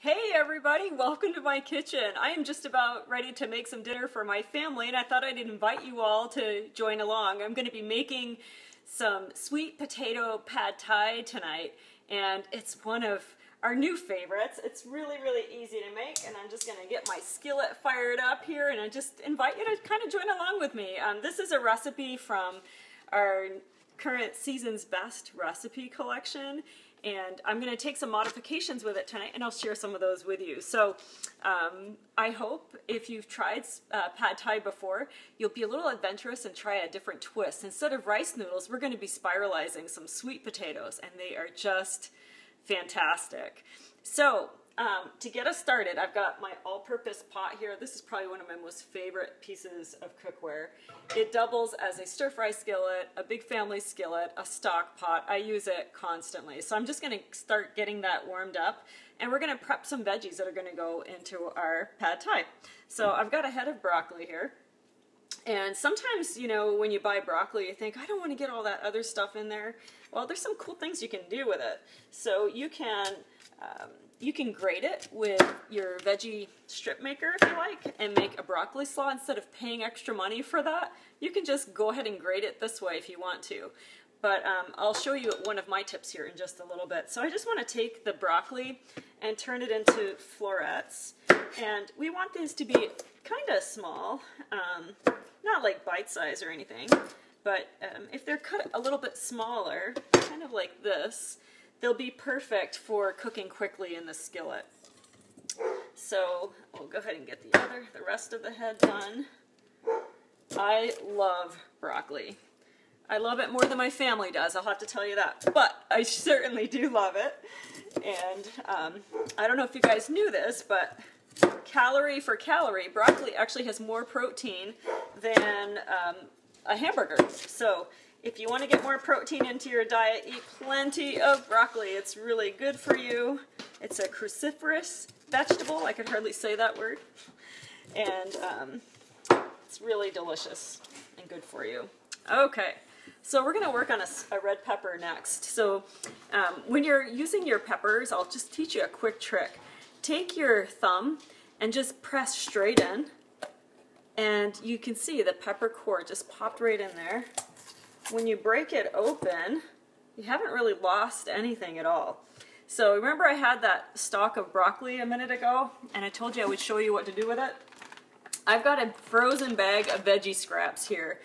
Hey everybody, welcome to my kitchen. I am just about ready to make some dinner for my family and I thought I'd invite you all to join along. I'm going to be making some sweet potato pad thai tonight and it's one of our new favorites. It's really easy to make and I'm just going to get my skillet fired up here and I just invite you to kind of join along with me. This is a recipe from our current Season's Best recipe collection. And I'm going to take some modifications with it tonight, and I'll share some of those with you. So I hope if you've tried pad thai before, you'll be a little adventurous and try a different twist. Instead of rice noodles, we're going to be spiralizing some sweet potatoes, and they are just fantastic. So to get us started, I've got my all-purpose pot here. This is probably one of my most favorite pieces of cookware. It doubles as a stir-fry skillet, a big family skillet, a stock pot. I use it constantly. So I'm just going to start getting that warmed up, and we're going to prep some veggies that are going to go into our pad thai. So I've got a head of broccoli here. And sometimes, you know, when you buy broccoli, you think, I don't want to get all that other stuff in there. Well, there's some cool things you can do with it. So you can grate it with your veggie strip maker if you like and make a broccoli slaw. Instead of paying extra money for that, you can just go ahead and grate it this way if you want to. But I'll show you one of my tips here in just a little bit. So I just want to take the broccoli and turn it into florets. And we want these to be kind of small, not like bite size or anything, but if they're cut a little bit smaller, kind of like this, they'll be perfect for cooking quickly in the skillet. So we'll go ahead and get the rest of the head done. I love broccoli. I love it more than my family does, I'll have to tell you that. But I certainly do love it. And I don't know if you guys knew this, but calorie for calorie, broccoli actually has more protein than a hamburger. So if you want to get more protein into your diet, eat plenty of broccoli. It's really good for you. It's a cruciferous vegetable. I could hardly say that word. And it's really delicious and good for you. Okay, so we're going to work on a red pepper next. So when you're using your peppers, I'll just teach you a quick trick. Take your thumb and just press straight in. And you can see the pepper core just popped right in there. When you break it open, you haven't really lost anything at all. So remember I had that stalk of broccoli a minute ago, and I told you I would show you what to do with it? I've got a frozen bag of veggie scraps here.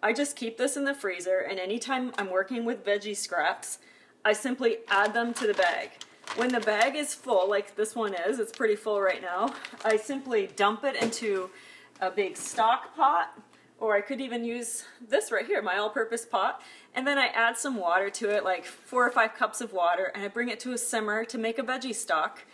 I just keep this in the freezer, and anytime I'm working with veggie scraps, I simply add them to the bag. When the bag is full, like this one is, it's pretty full right now, I simply dump it into a big stock pot, or I could even use this right here, my all-purpose pot, and then I add some water to it, like 4 or 5 cups of water, and I bring it to a simmer to make a veggie stock,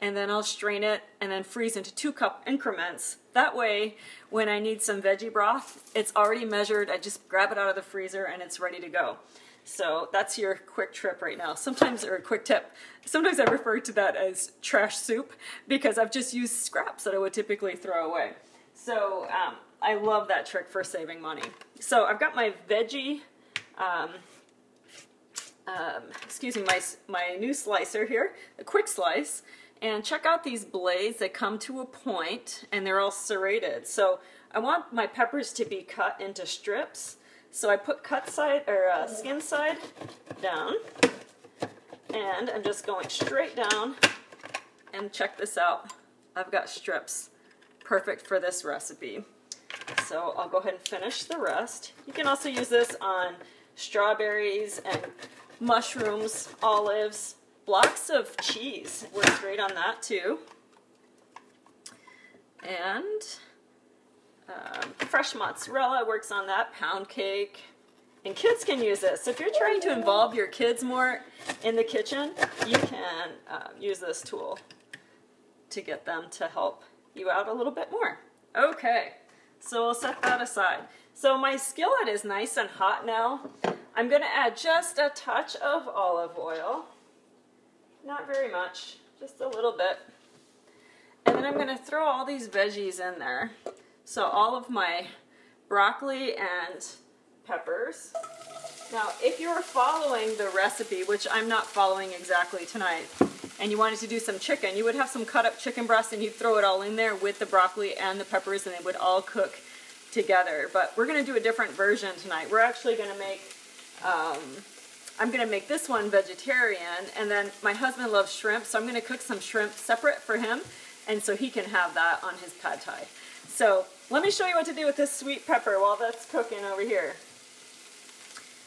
and then I'll strain it and then freeze into 2-cup increments. That way, when I need some veggie broth, it's already measured, I just grab it out of the freezer and it's ready to go. So that's your quick trip right now. Sometimes, or a quick tip, sometimes I refer to that as trash soup because I've just used scraps that I would typically throw away. So I love that trick for saving money. So I've got my veggie, excuse me, my new slicer here, a quick slice. And check out these blades, they come to a point and they're all serrated. So I want my peppers to be cut into strips. So I put skin side down, and I'm just going straight down, and check this out. I've got strips, perfect for this recipe. So I'll go ahead and finish the rest. You can also use this on strawberries and mushrooms, olives, blocks of cheese. Works great on that too. And fresh mozzarella works on that, pound cake. And kids can use this. So if you're trying to involve your kids more in the kitchen, you can use this tool to get them to help you out a little bit more. Okay, so we'll set that aside. So my skillet is nice and hot now. I'm going to add just a touch of olive oil. Not very much, just a little bit. And then I'm going to throw all these veggies in there. So all of my broccoli and peppers. Now, if you're following the recipe, which I'm not following exactly tonight, and you wanted to do some chicken, you would have some cut up chicken breast and you'd throw it all in there with the broccoli and the peppers and they would all cook together. But we're going to do a different version tonight. We're actually going to make, I'm going to make this one vegetarian, and then my husband loves shrimp, so I'm going to cook some shrimp separate for him, and so he can have that on his pad thai. So let me show you what to do with this sweet pepper while that's cooking over here.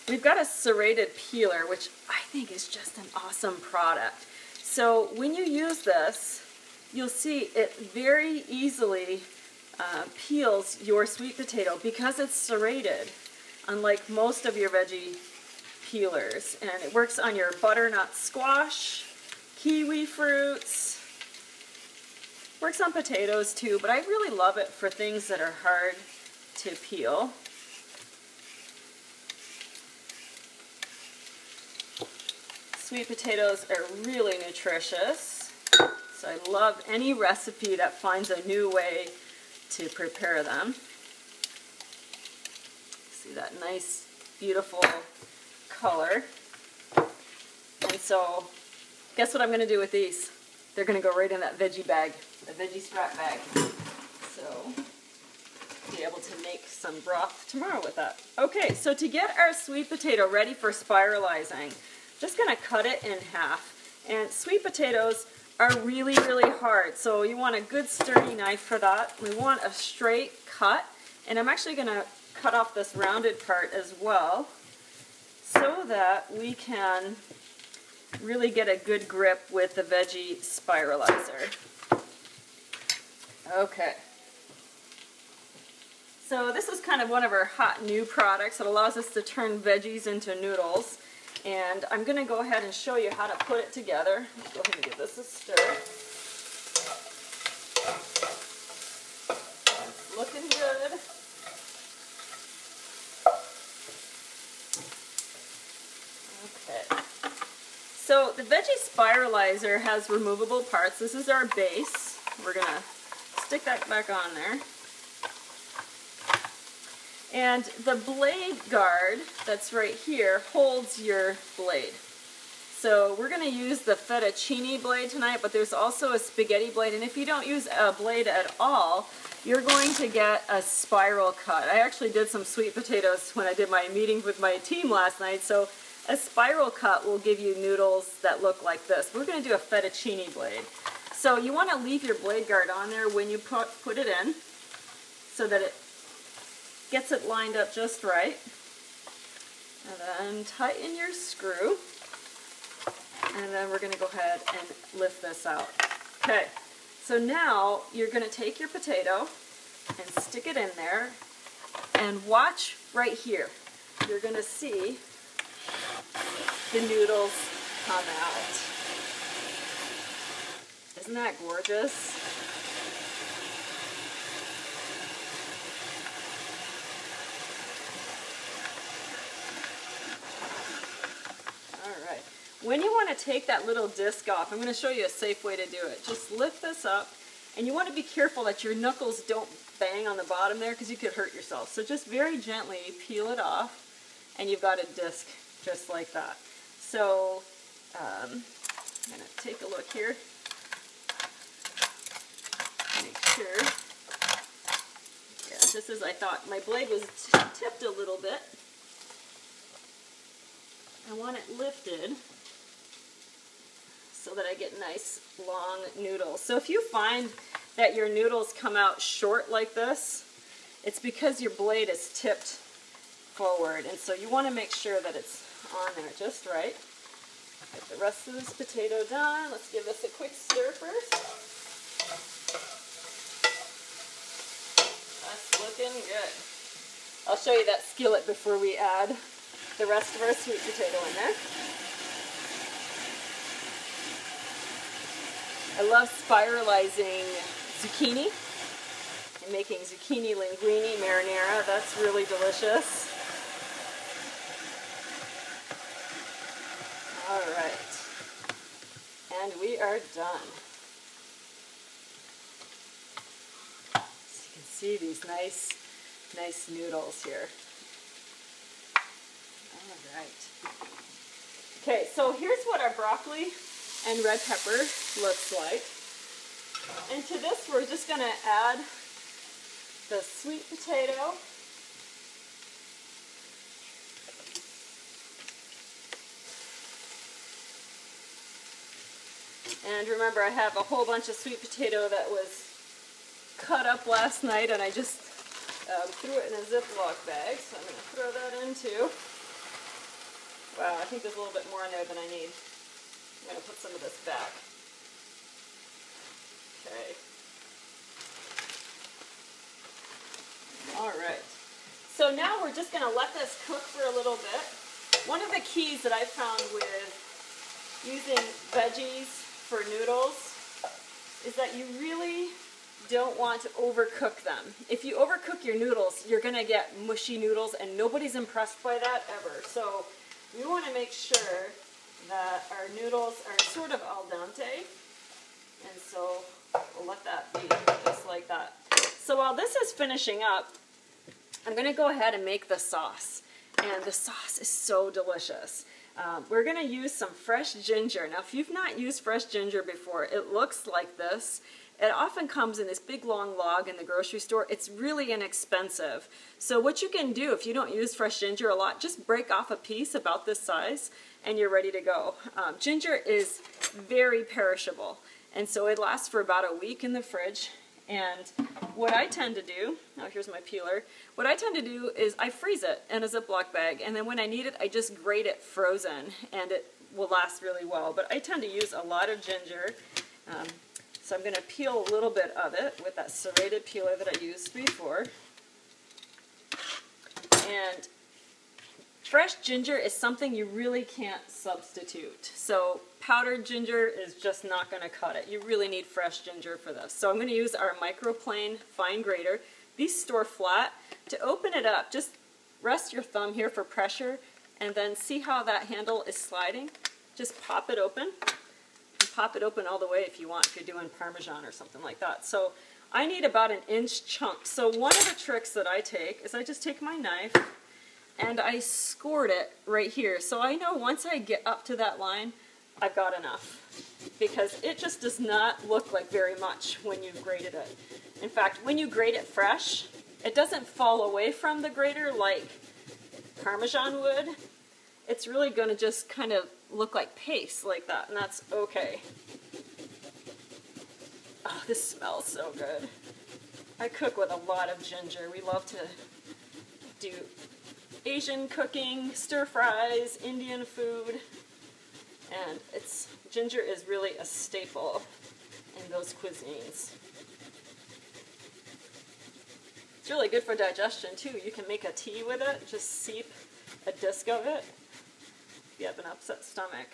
We've got a serrated peeler, which I think is just an awesome product. So when you use this, you'll see it very easily peels your sweet potato because it's serrated, unlike most of your veggie peelers. And it works on your butternut squash, kiwi fruits, works on potatoes too, but I really love it for things that are hard to peel. Sweet potatoes are really nutritious, so I love any recipe that finds a new way to prepare them. See that nice, beautiful color. And so, guess what I'm going to do with these? They're going to go right in that veggie bag, the veggie scrap bag. So, be able to make some broth tomorrow with that. Okay, so to get our sweet potato ready for spiralizing, just going to cut it in half. And sweet potatoes are really, really hard, so you want a good sturdy knife for that. We want a straight cut, and I'm actually going to cut off this rounded part as well so that we can really get a good grip with the veggie spiralizer. Okay. So this is kind of one of our hot new products. It allows us to turn veggies into noodles. And I'm going to go ahead and show you how to put it together. Let's go ahead and give this a stir. It's looking good. Okay. So the veggie spiralizer has removable parts. This is our base. We're going to stick that back on there. And the blade guard that's right here holds your blade. So we're going to use the fettuccine blade tonight, but there's also a spaghetti blade. And if you don't use a blade at all, you're going to get a spiral cut. I actually did some sweet potatoes when I did my meeting with my team last night. So a spiral cut will give you noodles that look like this. We're going to do a fettuccine blade. So you want to leave your blade guard on there when you put it in so that it gets it lined up just right. And then tighten your screw. And then we're going to go ahead and lift this out. Okay, so now you're going to take your potato and stick it in there and watch right here. You're going to see the noodles come out. Isn't that gorgeous? When you want to take that little disc off, I'm going to show you a safe way to do it. Just lift this up, and you want to be careful that your knuckles don't bang on the bottom there because you could hurt yourself. So just very gently peel it off, and you've got a disc just like that. So I'm going to take a look here. Make sure. Yeah, just as I thought. My blade was tipped a little bit. I want it lifted so that I get nice long noodles. So if you find that your noodles come out short like this, it's because your blade is tipped forward, and so you want to make sure that it's on there just right. Get the rest of this potato done. Let's give this a quick stir first. That's looking good. I'll show you that skillet before we add the rest of our sweet potato in there. I love spiralizing zucchini and making zucchini linguine marinara. That's really delicious. All right. And we are done. So you can see these nice noodles here. All right. Okay, so here's what our broccoli and red pepper looks like. And to this, we're just going to add the sweet potato. And remember, I have a whole bunch of sweet potato that was cut up last night, and I just threw it in a Ziploc bag, so I'm going to throw that in too. Wow, I think there's a little bit more in there than I need. I'm going to put some of this back. Okay. Alright. So now we're just going to let this cook for a little bit. One of the keys that I found with using veggies for noodles is that you really don't want to overcook them. If you overcook your noodles, you're going to get mushy noodles, and nobody's impressed by that ever. So we want to make sure that our noodles are sort of al dente, and so we'll let that be just like that. So while this is finishing up, I'm going to go ahead and make the sauce, and the sauce is so delicious. We're going to use some fresh ginger. Now, if you've not used fresh ginger before, it looks like this. It often comes in this big long log in the grocery store. It's really inexpensive. So what you can do if you don't use fresh ginger a lot, just break off a piece about this size and you're ready to go. Ginger is very perishable, and so it lasts for about a week in the fridge. And what I tend to do, oh, here's my peeler. What I tend to do is I freeze it in a Ziploc bag, and then when I need it, I just grate it frozen, and it will last really well. But I tend to use a lot of ginger. So I'm going to peel a little bit of it with that serrated peeler that I used before. And fresh ginger is something you really can't substitute. So powdered ginger is just not going to cut it. You really need fresh ginger for this. So I'm going to use our microplane fine grater. These store flat. To open it up, just rest your thumb here for pressure, and then see how that handle is sliding. Just pop it open. Pop it open all the way if you want, if you're doing Parmesan or something like that. So I need about an inch chunk. So one of the tricks that I take is I just take my knife and I scored it right here. So I know once I get up to that line, I've got enough, because it just does not look like very much when you've grated it. In fact, when you grate it fresh, it doesn't fall away from the grater like Parmesan would. It's really going to just kind of look like paste like that, and that's okay. Oh, this smells so good. I cook with a lot of ginger. We love to do Asian cooking, stir fries, Indian food, and ginger is really a staple in those cuisines. It's really good for digestion too. You can make a tea with it, just seep a disc of it if you have an upset stomach.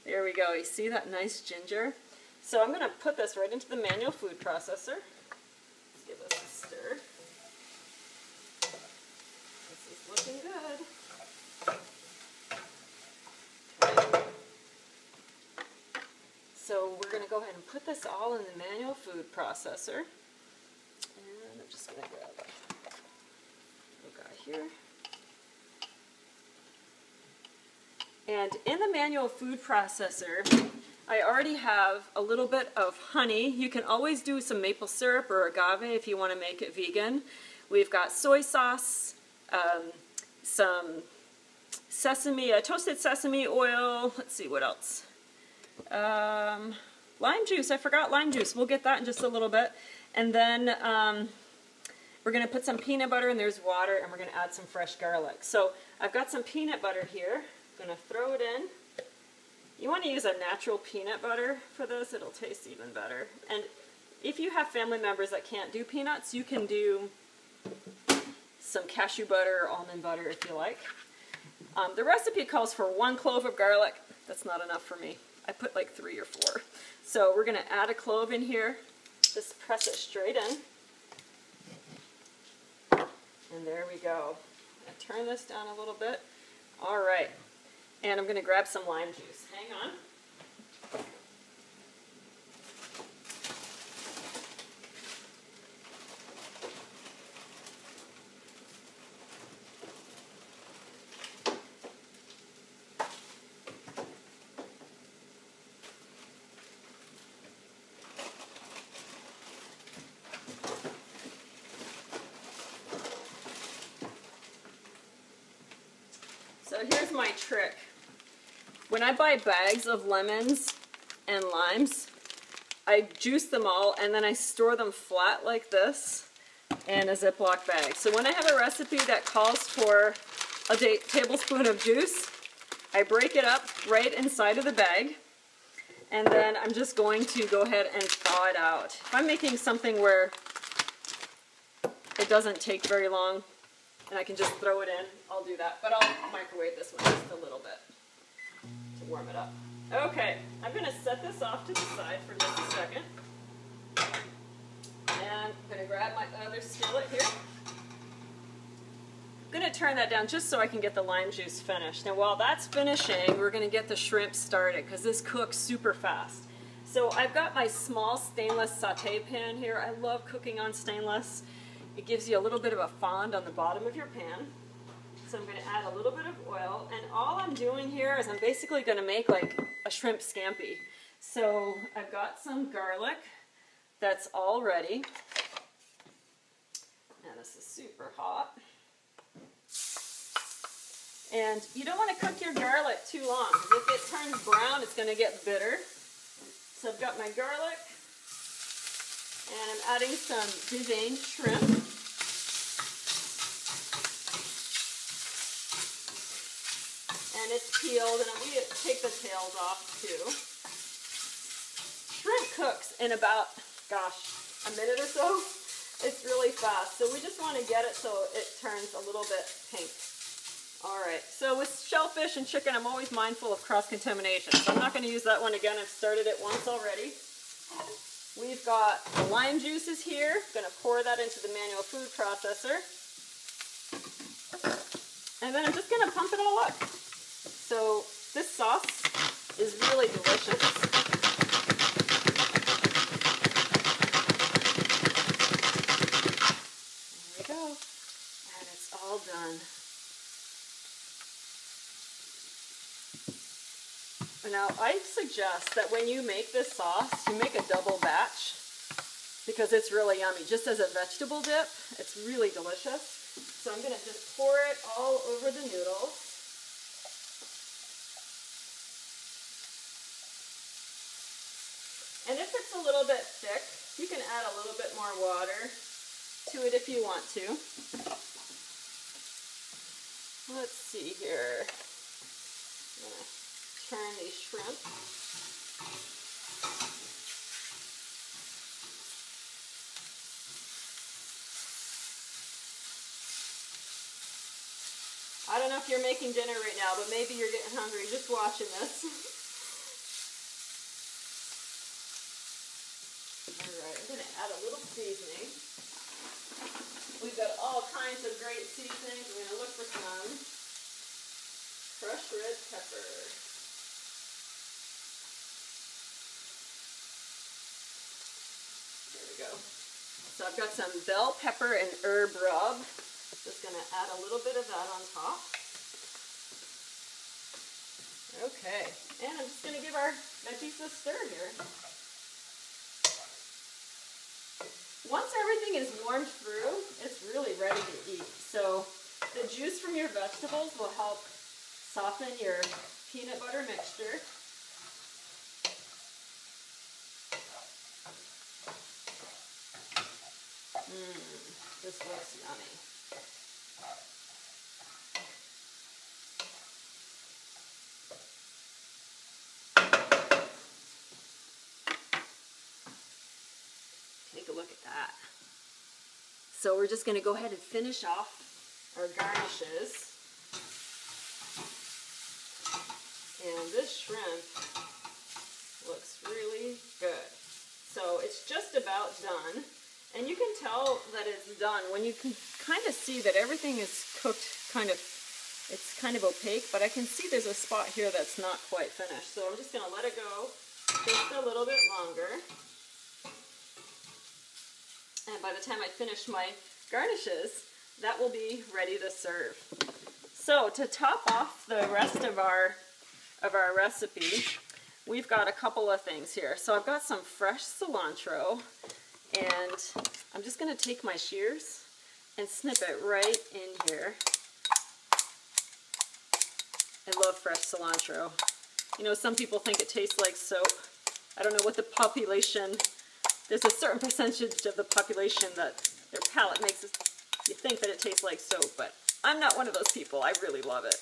There we go. You see that nice ginger? So I'm going to put this right into the manual food processor. Let's give this a stir. This is looking good. Okay. So we're going to go ahead and put this all in the manual food processor. And I'm just going to grab a guy here. And in the manual food processor, I already have a little bit of honey. You can always do some maple syrup or agave if you want to make it vegan. We've got soy sauce, some sesame, toasted sesame oil. Let's see, what else? Lime juice. I forgot lime juice. We'll get that in just a little bit. And then we're going to put some peanut butter, and there's water, and we're going to add some fresh garlic. So I've got some peanut butter here. I'm going to throw it in. You want to use a natural peanut butter for this. It'll taste even better. And if you have family members that can't do peanuts, you can do some cashew butter or almond butter if you like. The recipe calls for 1 clove of garlic. That's not enough for me. I put like 3 or 4. So we're going to add a clove in here. Just press it straight in. And there we go. I turn this down a little bit. All right. And I'm going to grab some lime juice. Hang on. here's my trick. When I buy bags of lemons and limes, I juice them all and then I store them flat like this in a Ziploc bag. So when I have a recipe that calls for a tablespoon of juice, I break it up right inside of the bag, and then I'm just going to go ahead and thaw it out. If I'm making something where it doesn't take very long and I can just throw it in, I'll do that. But I'll microwave this one just a little bit to warm it up. Okay, I'm going to set this off to the side for just a second. And I'm going to grab my other skillet here. I'm going to turn that down just so I can get the lime juice finished. Now while that's finishing, we're going to get the shrimp started because this cooks super fast. So I've got my small stainless saute pan here. I love cooking on stainless. It gives you a little bit of a fond on the bottom of your pan. So I'm going to add a little bit of oil, and all I'm doing here is I'm basically going to make like a shrimp scampi. So I've got some garlic that's all ready. Now this is super hot. And you don't want to cook your garlic too long, because if it turns brown, it's going to get bitter. So I've got my garlic, and I'm adding some deveined shrimp. And it's peeled, and I'm going to take the tails off too. Shrimp cooks in about, gosh, a minute or so. It's really fast, so we just want to get it so it turns a little bit pink. Alright, so with shellfish and chicken, I'm always mindful of cross-contamination, so I'm not going to use that one again. I've started it once already. We've got the lime juices here. I'm going to pour that into the manual food processor. And then I'm just going to pump it all up. So this sauce is really delicious. There we go. And it's all done. Now I suggest that when you make this sauce, you make a double batch because it's really yummy. Just as a vegetable dip, it's really delicious. So I'm going to just pour it all over the noodles. And if it's a little bit thick, you can add a little bit more water to it if you want to. Let's see here. I'm going to turn these shrimp. I don't know if you're making dinner right now, but maybe you're getting hungry just watching this. Alright, I'm going to add a little seasoning. We've got all kinds of great seasonings. We're going to look for some crushed red pepper. There we go. So I've got some bell pepper and herb rub. Just going to add a little bit of that on top. Okay, and I'm just going to give our veggies a stir here. Once everything is warmed through, it's really ready to eat. So the juice from your vegetables will help soften your peanut butter mixture. This looks yummy. Take a look at that. So we're just going to go ahead and finish off our garnishes. And this shrimp looks really good. So it's just about done. And you can tell that it's done when you can kind of see that everything is cooked it's kind of opaque, but I can see there's a spot here that's not quite finished. So I'm just going to let it go just a little bit longer. And by the time I finish my garnishes, that will be ready to serve. So to top off the rest of our recipe, we've got a couple of things here. So I've got some fresh cilantro, and I'm just going to take my shears and snip it right in here. I love fresh cilantro. You know, some people think it tastes like soap. I don't know what the population, there's a certain percentage of the population that their palate makes you think that it tastes like soap, but I'm not one of those people. I really love it.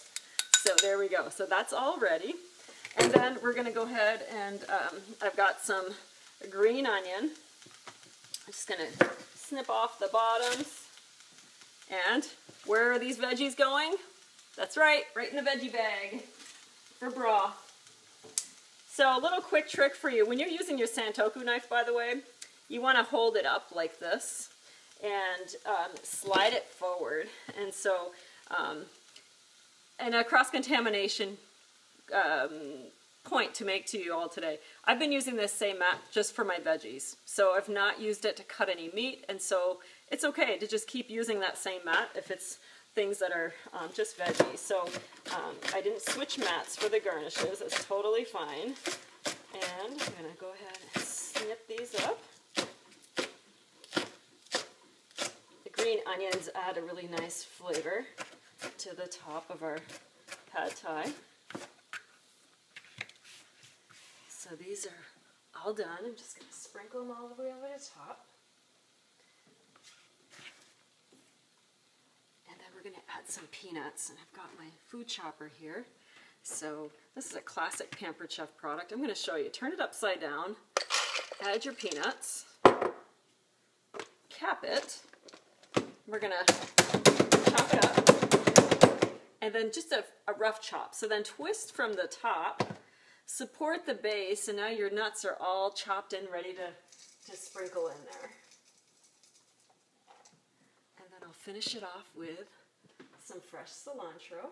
So there we go. So that's all ready. And then we're going to go ahead and I've got some green onion. I'm just going to snip off the bottoms. And where are these veggies going? That's right in the veggie bag for broth. So a little quick trick for you. When you're using your Santoku knife, by the way, you want to hold it up like this and slide it forward. And so, and a cross-contamination point to make to you all today. I've been using this same mat just for my veggies. So I've not used it to cut any meat, and so it's okay to just keep using that same mat if it's things that are just veggies. So I didn't switch mats for the garnishes. That's totally fine. And I'm going to go ahead and snip these up. The green onions add a really nice flavor to the top of our pad thai. So these are all done. I'm just going to sprinkle them all the way over the top. And then we're going to add some peanuts. And I've got my food chopper here. So this is a classic Pampered Chef product. I'm going to show you. Turn it upside down. Add your peanuts. Cap it. We're going to chop it up. And then just a rough chop. So then twist from the top. Support the base, and now your nuts are all chopped and ready to sprinkle in there. And then I'll finish it off with some fresh cilantro.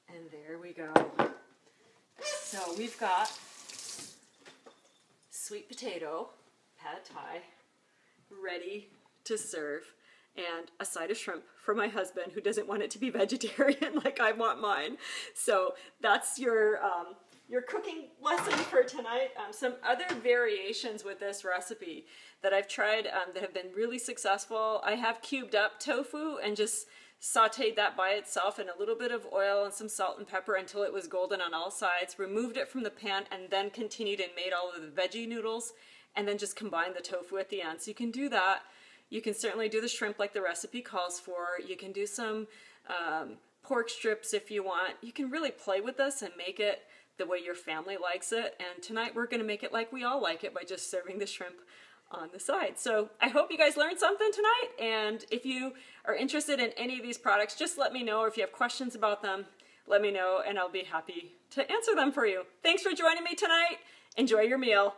And there we go. So we've got sweet potato pad thai ready to serve, and a side of shrimp for my husband who doesn't want it to be vegetarian like I want mine. So that's your cooking lesson for tonight. Some other variations with this recipe that I've tried that have been really successful. I have cubed up tofu and just sauteed that by itself in a little bit of oil and some salt and pepper until it was golden on all sides, removed it from the pan, and then continued and made all of the veggie noodles, and then just combined the tofu at the end. So you can do that. You can certainly do the shrimp like the recipe calls for. You can do some pork strips if you want. You can really play with this and make it the way your family likes it. And tonight we're going to make it like we all like it by just serving the shrimp on the side. So I hope you guys learned something tonight. And if you are interested in any of these products, just let me know. Or if you have questions about them, let me know and I'll be happy to answer them for you. Thanks for joining me tonight. Enjoy your meal.